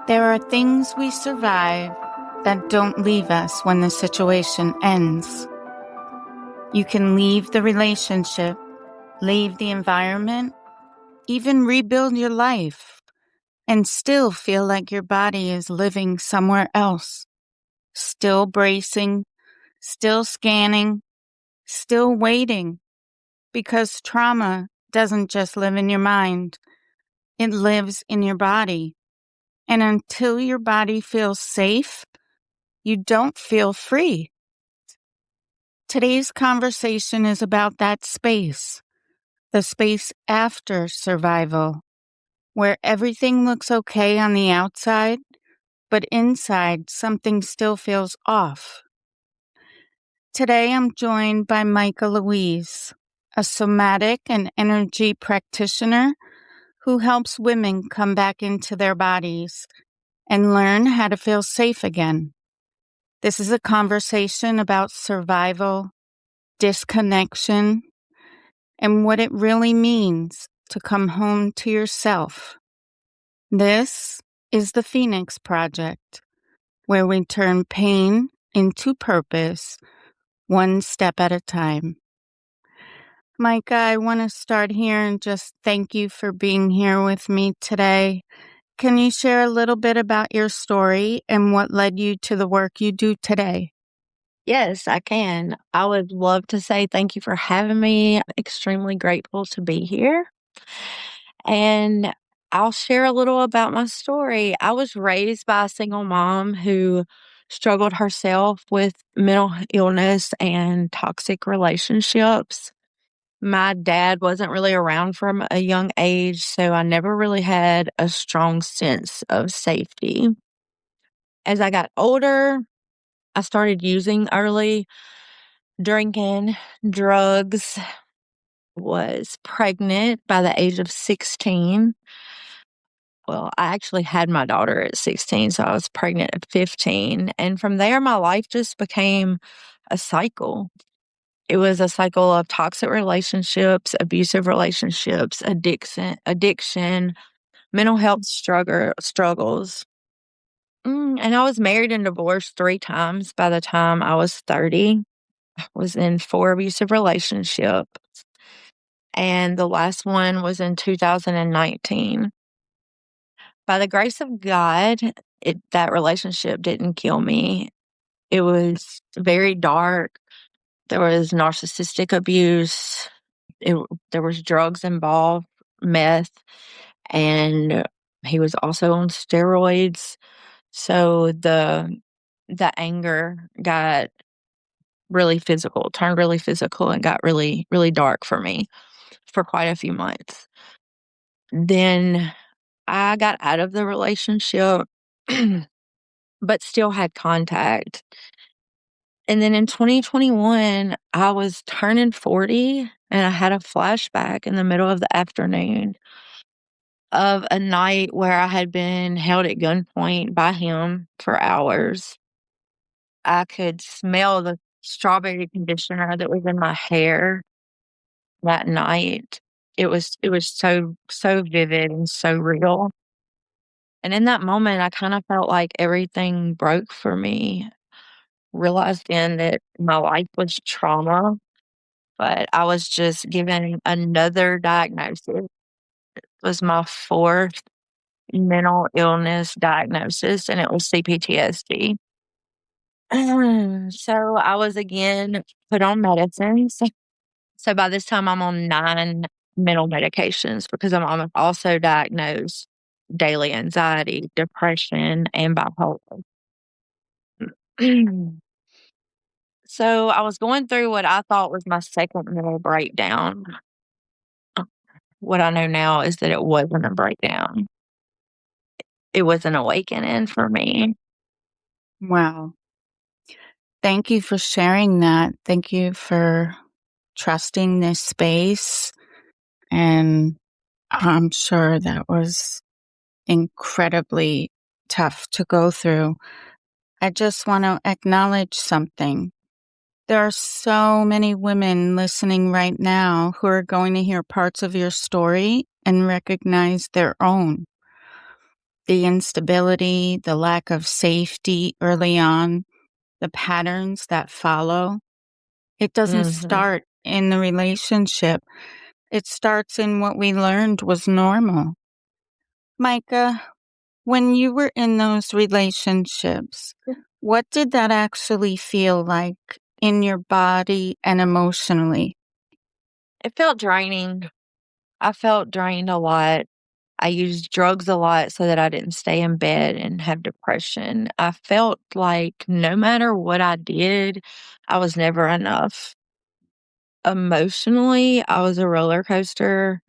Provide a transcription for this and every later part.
There are things we survive that don't leave us when the situation ends. You can leave the relationship, leave the environment, even rebuild your life, and still feel like your body is living somewhere else, still bracing, still scanning, still waiting, because trauma doesn't just live in your mind, it lives in your body. And until your body feels safe, you don't feel free. Today's conversation is about that space, the space after survival, where everything looks okay on the outside, but inside something still feels off. Today I'm joined by Micah Louise, a somatic and energy practitioner who helps women come back into their bodies and learn how to feel safe again. This is a conversation about survival, disconnection, and what it really means to come home to yourself. This is the Phoenix Project, where we turn pain into purpose, one step at a time. Micah, I want to start here and just thank you for being here with me today. Can you share a little bit about your story and what led you to the work you do today? Yes, I can. I would love to say thank you for having me. Extremely grateful to be here. And I'll share a little about my story. I was raised by a single mom who struggled herself with mental illness and toxic relationships. My dad wasn't really around from a young age, so I never really had a strong sense of safety. As I got older, I started using early, drinking, drugs, was pregnant by the age of 16. Well, I actually had my daughter at 16, so I was pregnant at 15. And from there, my life just became a cycle. It was a cycle of toxic relationships, abusive relationships, addiction, mental health struggles. And I was married and divorced 3 times by the time I was 30. I was in 4 abusive relationships, and the last one was in 2019. By the grace of God, that relationship didn't kill me. It was very dark. There was narcissistic abuse. There was drugs involved, meth, and he was also on steroids. So the anger got really physical, turned really physical, and got really, really dark for me for quite a few months. Then I got out of the relationship, but still had contact. And then in 2021, I was turning 40 and I had a flashback in the middle of the afternoon of a night where I had been held at gunpoint by him for hours. I could smell the strawberry conditioner that was in my hair that night. It was so vivid and so real. And in that moment, I kind of felt like everything broke for me. Realized then that my life was trauma, but I was just given another diagnosis. It was my 4th mental illness diagnosis, and it was CPTSD. So I was again put on medicines. So by this time, I'm on 9 mental medications because I'm also diagnosed daily anxiety, depression, and bipolar. So I was going through what I thought was my second mental breakdown. What I know now is that it wasn't a breakdown. It was an awakening for me. Wow. Thank you for sharing that. Thank you for trusting this space. And I'm sure that was incredibly tough to go through. I just want to acknowledge something. There are so many women listening right now who are going to hear parts of your story and recognize their own. the instability, the lack of safety early on, the patterns that follow. It doesn't Mhm. start in the relationship. It starts in what we learned was normal. Micah, when you were in those relationships, what did that actually feel like in your body and emotionally? It felt draining. I felt drained a lot. I used drugs a lot so that I didn't stay in bed and have depression. I felt like no matter what I did, I was never enough. Emotionally, I was a roller coaster.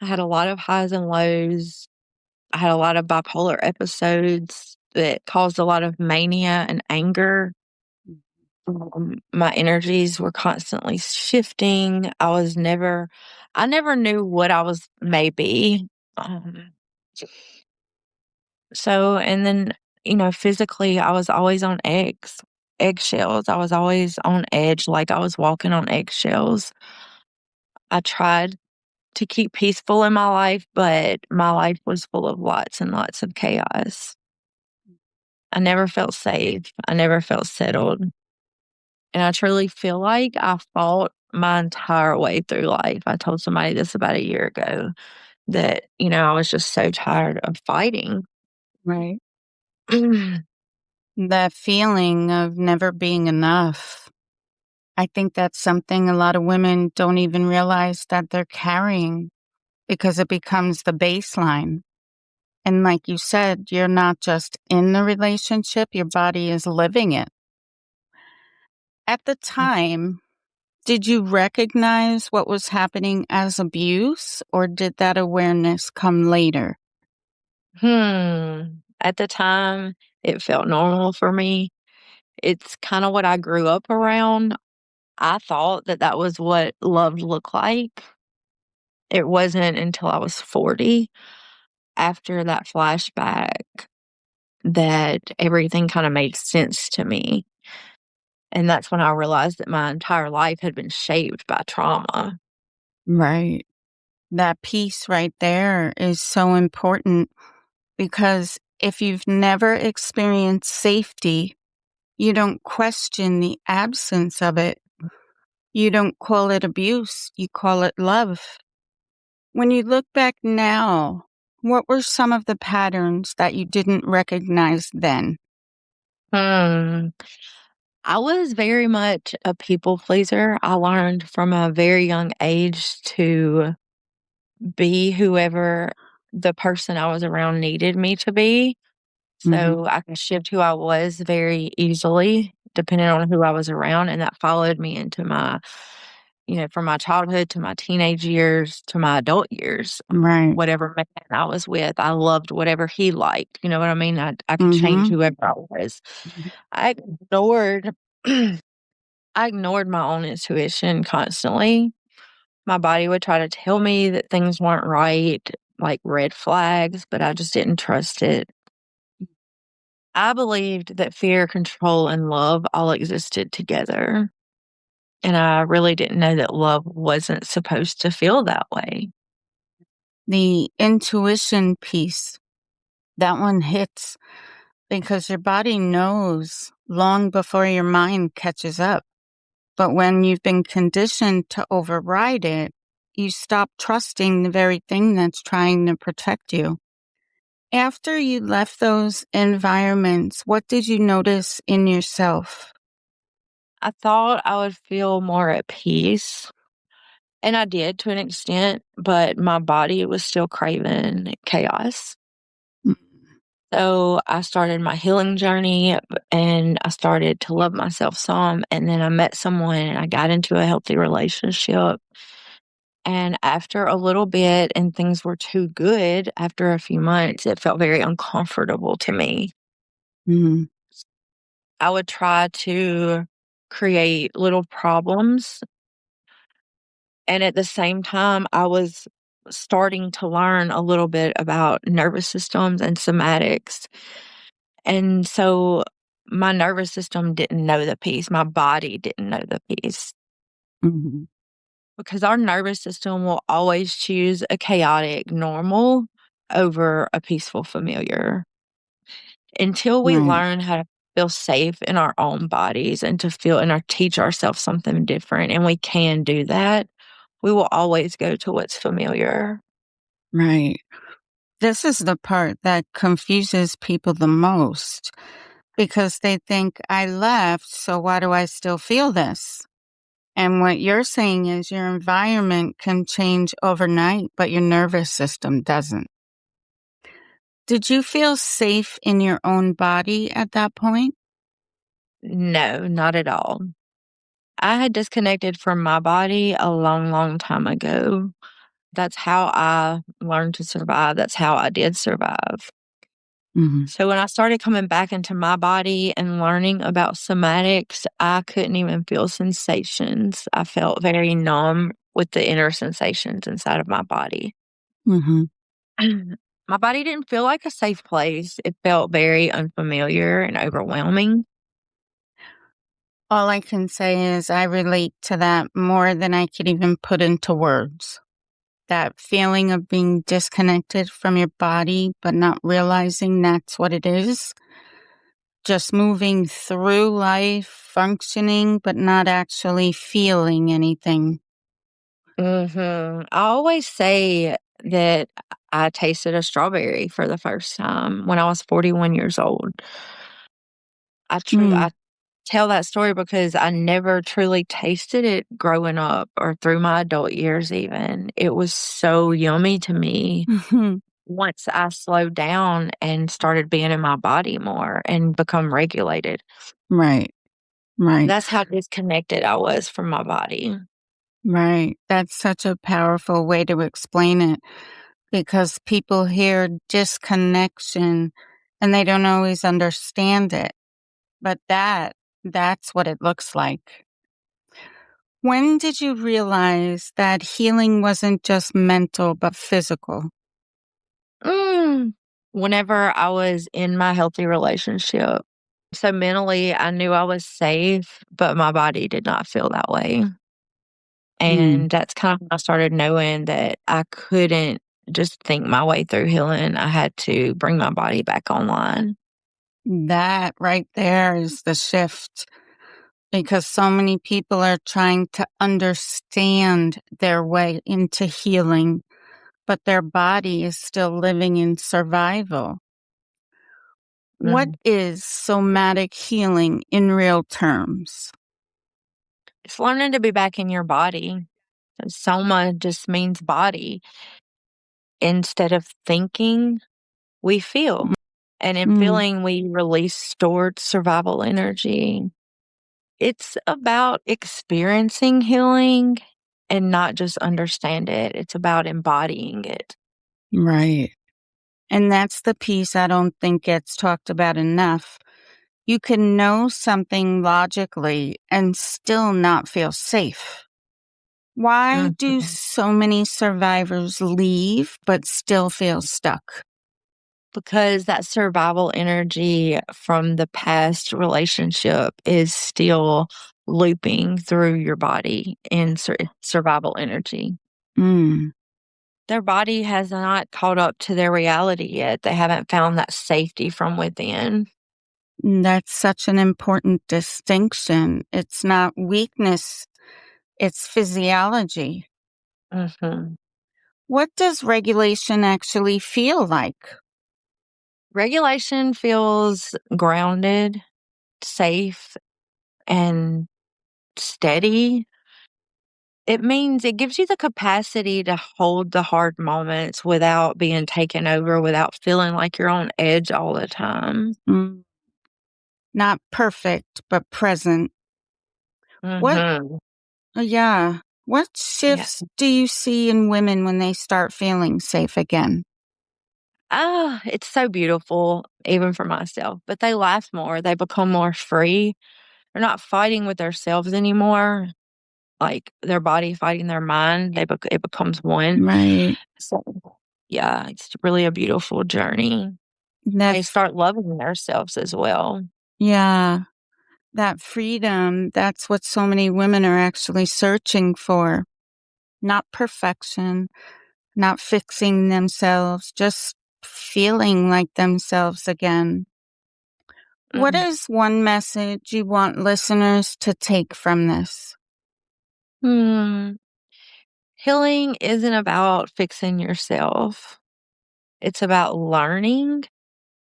I had a lot of highs and lows. I had a lot of bipolar episodes that caused a lot of mania and anger. My energies were constantly shifting. I never knew what I was maybe. Um, and then, physically, I was always on eggshells. I was always on edge, like I was walking on eggshells. I tried to keep peaceful in my life, but my life was full of lots and lots of chaos. I never felt safe. I never felt settled. And I truly feel like I fought my entire way through life. I told somebody this about a year ago that, I was just so tired of fighting. Right. That feeling of never being enough. I think that's something a lot of women don't even realize that they're carrying because it becomes the baseline. And like you said, you're not just in the relationship, your body is living it. At the time, did you recognize what was happening as abuse, or did that awareness come later? At the time, it felt normal for me. It's kind of what I grew up around. I thought that that was what love looked like. It wasn't until I was 40, after that flashback, that everything kind of made sense to me. And that's when I realized that my entire life had been shaped by trauma. Right. That piece right there is so important because if you've never experienced safety, you don't question the absence of it. You don't call it abuse, you call it love. When you look back now, what were some of the patterns that you didn't recognize then? Hmm. I was very much a people pleaser. I learned from a very young age to be whoever the person I was around needed me to be. Mhm. So I could shift who I was very easily depending on who I was around. And that followed me into from my childhood to my teenage years to my adult years. Right. Whatever man I was with, I loved whatever he liked. You know what I mean? I could change Mhm. whoever I was. I ignored I ignored my own intuition constantly. My body would try to tell me that things weren't right, like red flags, but I just didn't trust it. I believed that fear, control, and love all existed together. And I really didn't know that love wasn't supposed to feel that way. The intuition piece, that one hits because your body knows long before your mind catches up. But when you've been conditioned to override it, you stop trusting the very thing that's trying to protect you. After you left those environments, what did you notice in yourself? I thought I would feel more at peace, and I did to an extent, but my body was still craving chaos. Mm. So I started my healing journey and I started to love myself some. And then I met someone and I got into a healthy relationship. And after a little bit and things were too good, after a few months, it felt very uncomfortable to me. Mhm. I would try to create little problems. And at the same time, I was starting to learn a little bit about nervous systems and somatics. And so my nervous system didn't know the piece. My body didn't know the piece Mhm. because our nervous system will always choose a chaotic normal over a peaceful familiar. Until we Right. learn how to feel safe in our own bodies and to feel and teach ourselves something different, and we can do that, we will always go to what's familiar. Right. This is the part that confuses people the most because they think I left, so why do I still feel this? And what you're saying is your environment can change overnight, but your nervous system doesn't. Did you feel safe in your own body at that point? No, not at all. I had disconnected from my body a long, long time ago. That's how I learned to survive. That's how I did survive. Hmm. So when I started coming back into my body and learning about somatics, I couldn't even feel sensations. I felt very numb with the inner sensations inside of my body. Hmm. My body didn't feel like a safe place. It felt very unfamiliar and overwhelming. All I can say is I relate to that more than I could even put into words. That feeling of being disconnected from your body, but not realizing that's what it is. Just moving through life, functioning, but not actually feeling anything. I always say that I tasted a strawberry for the first time when I was 41 years old. I Mm. tell that story because I never truly tasted it growing up or through my adult years even. It was so yummy to me Mhm. once I slowed down and started being in my body more and become regulated. Right, right, That's how disconnected I was from my body. right. That's such a powerful way to explain it because people hear disconnection and they don't always understand it. But that's what it looks like. When did you realize that healing wasn't just mental, but physical? Mm. Whenever I was in my healthy relationship. So mentally, I knew I was safe, but my body did not feel that way. Mm. And that's kind of when I started knowing that I couldn't just think my way through healing. I had to bring my body back online. That right there is the shift because so many people are trying to understand their way into healing, but their body is still living in survival. What Mm. is somatic healing in real terms? It's learning to be back in your body. Soma just means body. Instead of thinking, we feel. And in Mm, feeling, we release stored survival energy. It's about experiencing healing and not just understand it. It's about embodying it. right. And that's the piece I don't think gets talked about enough. You can know something logically and still not feel safe. Why do Mhm. so many survivors leave but still feel stuck? Because that survival energy from the past relationship is still looping through your body in survival energy. Mm, Their body has not caught up to their reality yet. They haven't found that safety from within. that's such an important distinction. It's not weakness, it's physiology. Mhm. What does regulation actually feel like? Regulation feels grounded, safe, and steady. It means it gives you the capacity to hold the hard moments without being taken over, without feeling like you're on edge all the time. Mm, not perfect, but present. What, Mhm. yeah. What Yeah. shifts do you see in women when they start feeling safe again? Ah, it's so beautiful, even for myself. But they laugh more. They become more free. They're not fighting with themselves anymore, like their body fighting their mind. It becomes one. Right. So, yeah, it's really a beautiful journey. They That's, start loving themselves as well. yeah. That freedom, that's what so many women are actually searching for. Not perfection, not fixing themselves, just feeling like themselves again. What Mm. is one message you want listeners to take from this? Healing isn't about fixing yourself. It's about learning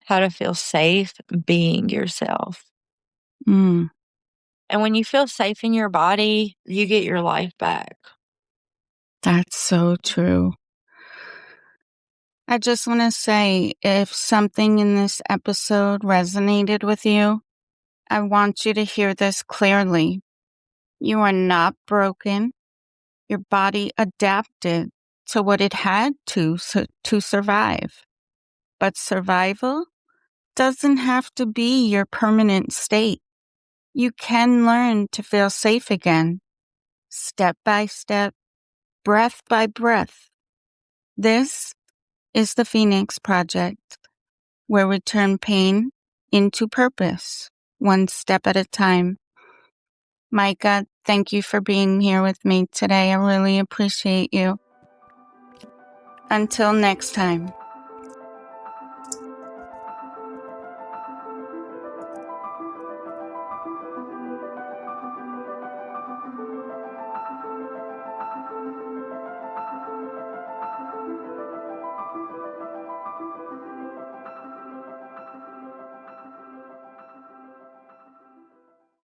how to feel safe being yourself. Mm, And when you feel safe in your body, you get your life back. that's so true. I just want to say, if something in this episode resonated with you, I want you to hear this clearly. You are not broken. Your body adapted to what it had to survive. But survival doesn't have to be your permanent state. You can learn to feel safe again, step by step, breath by breath. This is the Phoenix Project, where we turn pain into purpose, one step at a time. Micah, thank you for being here with me today. I really appreciate you. Until next time.